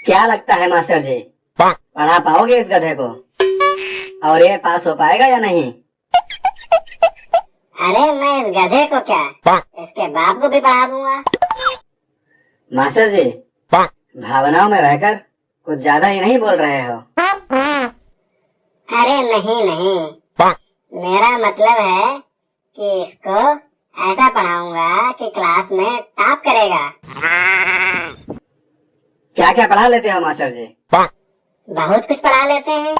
क्या लगता है मास्टर जी, पढ़ा पाओगे इस गधे को? और ये पास हो पाएगा या नहीं? अरे मैं इस गधे को क्या, इसके बाप को भी पढ़ा दूंगा। मास्टर जी, भावनाओं में बहकर कुछ ज्यादा ही नहीं बोल रहे हो? अरे नहीं नहीं, मेरा मतलब है कि इसको ऐसा पढ़ाऊंगा कि क्लास में टॉप करेगा। क्या क्या पढ़ा लेते हो मास्टर जी? बहुत कुछ पढ़ा लेते हैं।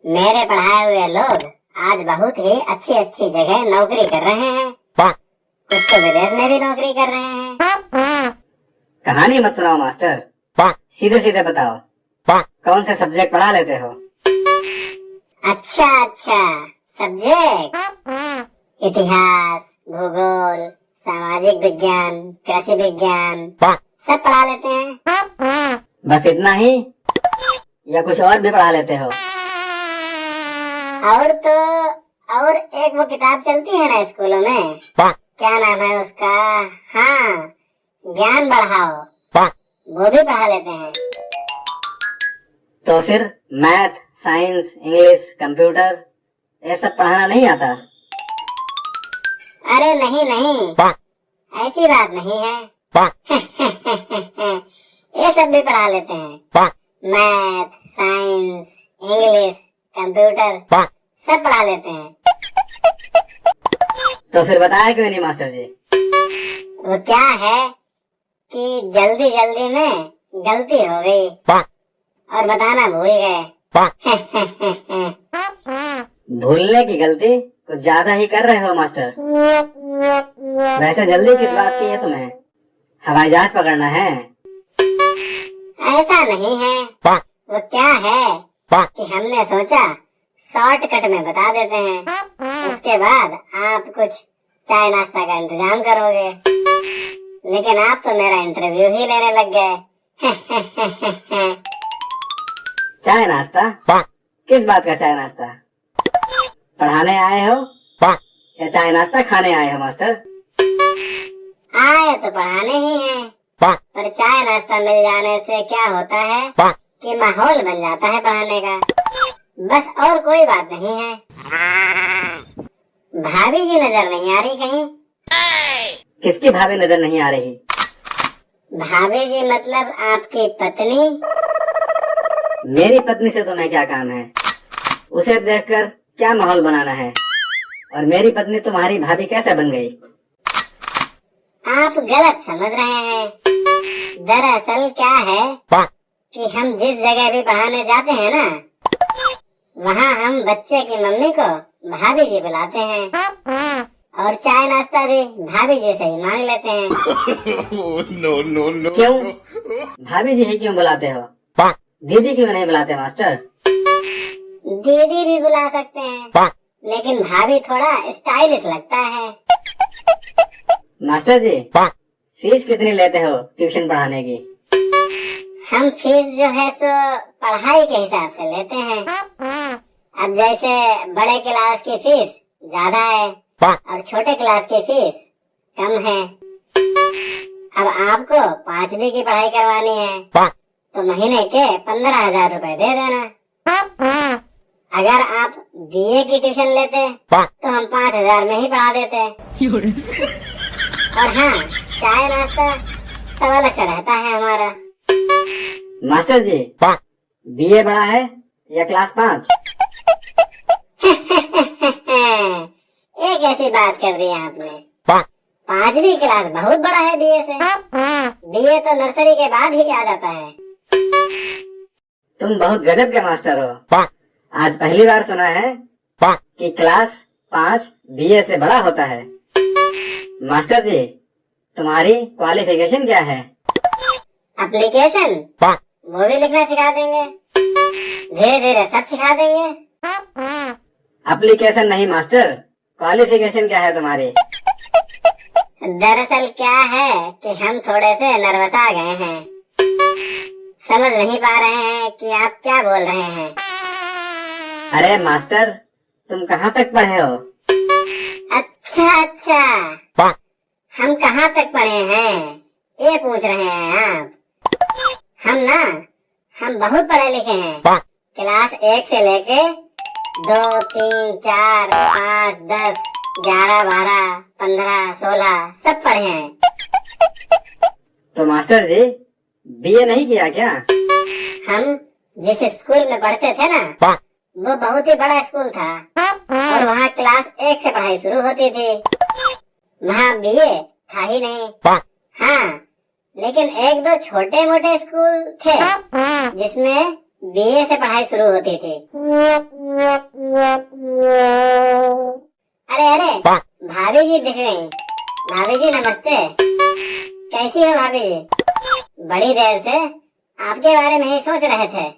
मेरे पढ़ाए हुए लोग आज बहुत ही अच्छी अच्छी जगह नौकरी कर रहे हैं। कुछ तो विदेश में भी नौकरी कर रहे हैं। कहानी मत सुनाओ मास्टर, सीधे सीधे बताओ, कौन से सब्जेक्ट पढ़ा लेते हो? अच्छा अच्छा, सब्जेक्ट इतिहास, भूगोल, सामाजिक विज्ञान, कृषि विज्ञान सब पढ़ा लेते हैं। बस इतना ही या कुछ और भी पढ़ा लेते हो? और तो और एक वो किताब चलती है ना स्कूलों में, क्या नाम है उसका? हाँ, ज्ञान बढ़ाओ, वो भी पढ़ा लेते हैं। तो फिर मैथ, साइंस, इंग्लिश, कंप्यूटर ये सब पढ़ाना नहीं आता? अरे नहीं नहीं, ऐसी बात नहीं है। ये सब भी पढ़ा लेते हैं। मैथ, साइंस, इंग्लिश, कंप्यूटर सब पढ़ा लेते हैं। तो फिर बताया क्यों नहीं मास्टर जी? वो क्या है कि जल्दी जल्दी में गलती हो गई और बताना भूल गए। भूलने की गलती कुछ ज्यादा ही कर रहे हो मास्टर। वैसे जल्दी किस बात की है तुम्हें? हवाई जहाज पकड़ना है? ऐसा नहीं है। वो क्या है कि हमने सोचा शॉर्टकट में बता देते हैं, उसके बाद आप कुछ चाय नाश्ता का इंतजाम करोगे। लेकिन आप तो मेरा इंटरव्यू ही लेने लग गए। चाय नाश्ता? किस बात का चाय नाश्ता? पढ़ाने आए हो या चाय नाश्ता खाने आए हो मास्टर? आए तो पढ़ाने ही हैं, पर चाय नाश्ता मिल जाने से क्या होता है कि माहौल बन जाता है पढ़ाने का, बस और कोई बात नहीं है। भाभी जी नजर नहीं आ रही कहीं? किसकी भाभी नजर नहीं आ रही? भाभी जी मतलब आपकी पत्नी। मेरी पत्नी से तुम्हें क्या काम है? उसे देखकर क्या माहौल बनाना है? और मेरी पत्नी तुम्हारी भाभी कैसे बन गई? आप गलत समझ रहे हैं। दरअसल क्या है कि हम जिस जगह भी पढ़ाने जाते हैं ना, वहाँ हम बच्चे की मम्मी को भाभी जी बुलाते हैं और चाय नाश्ता भी भाभी जी से ही मांग लेते हैं। क्यों? भाभी जी ही क्यों बुलाते हो? दीदी क्यों नहीं बुलाते मास्टर? दीदी भी बुला सकते हैं, लेकिन भाभी थोड़ा स्टाइलिश लगता है। मास्टर जी, फीस कितनी लेते हो ट्यूशन पढ़ाने की? हम फीस जो है सो पढ़ाई के हिसाब से लेते हैं। अब जैसे बड़े क्लास की फीस ज्यादा है और छोटे क्लास की फीस कम है। अब आपको 5वीं की पढ़ाई करवानी है तो महीने के 15,000 रुपए दे देना। अगर आप बीए की ट्यूशन लेते तो हम 5,000 में ही पढ़ा देते। और हाँ, चाय नाश्ता सब अलग से रहता है हमारा। मास्टर जी, बीए बड़ा है या क्लास 5? एक ऐसी बात कर दी आपने। 5वीं क्लास बहुत बड़ा है बीए से। बीए तो नर्सरी के बाद ही आ जाता है। तुम बहुत गजब के मास्टर हो। आज पहली बार सुना है कि क्लास 5 बीए से बड़ा होता है। मास्टर जी, तुम्हारी क्वालिफिकेशन क्या है? एप्लीकेशन वो भी लिखना सिखा देंगे, धीरे धीरे सब सिखा देंगे। एप्लीकेशन नहीं मास्टर, क्वालिफिकेशन क्या है तुम्हारी? दरअसल क्या है कि हम थोड़े से नर्वस आ गए हैं, समझ नहीं पा रहे हैं कि आप क्या बोल रहे हैं। अरे मास्टर, तुम कहाँ तक पढ़े हो? अच्छा अच्छा, हम कहाँ तक पढ़े हैं ये पूछ रहे हैं आप? हम बहुत पढ़े लिखे हैं। क्लास 1 से लेके 2, 3, 4, 5, 10, 11, 12, 15, 16 सब पढ़े हैं। तो मास्टर जी बीए नहीं किया क्या? हम जिस स्कूल में पढ़ते थे ना, वो बहुत ही बड़ा स्कूल था और वहाँ क्लास 1 से पढ़ाई शुरू होती थी। वहाँ बीए था ही नहीं। हाँ, लेकिन 1-2 छोटे मोटे स्कूल थे जिसमें बीए से पढ़ाई शुरू होती थी। अरे भाभी जी दिख गई। भाभी जी नमस्ते। कैसी हो भाभी जी? बड़ी देर से आपके बारे में ही सोच रहे थे।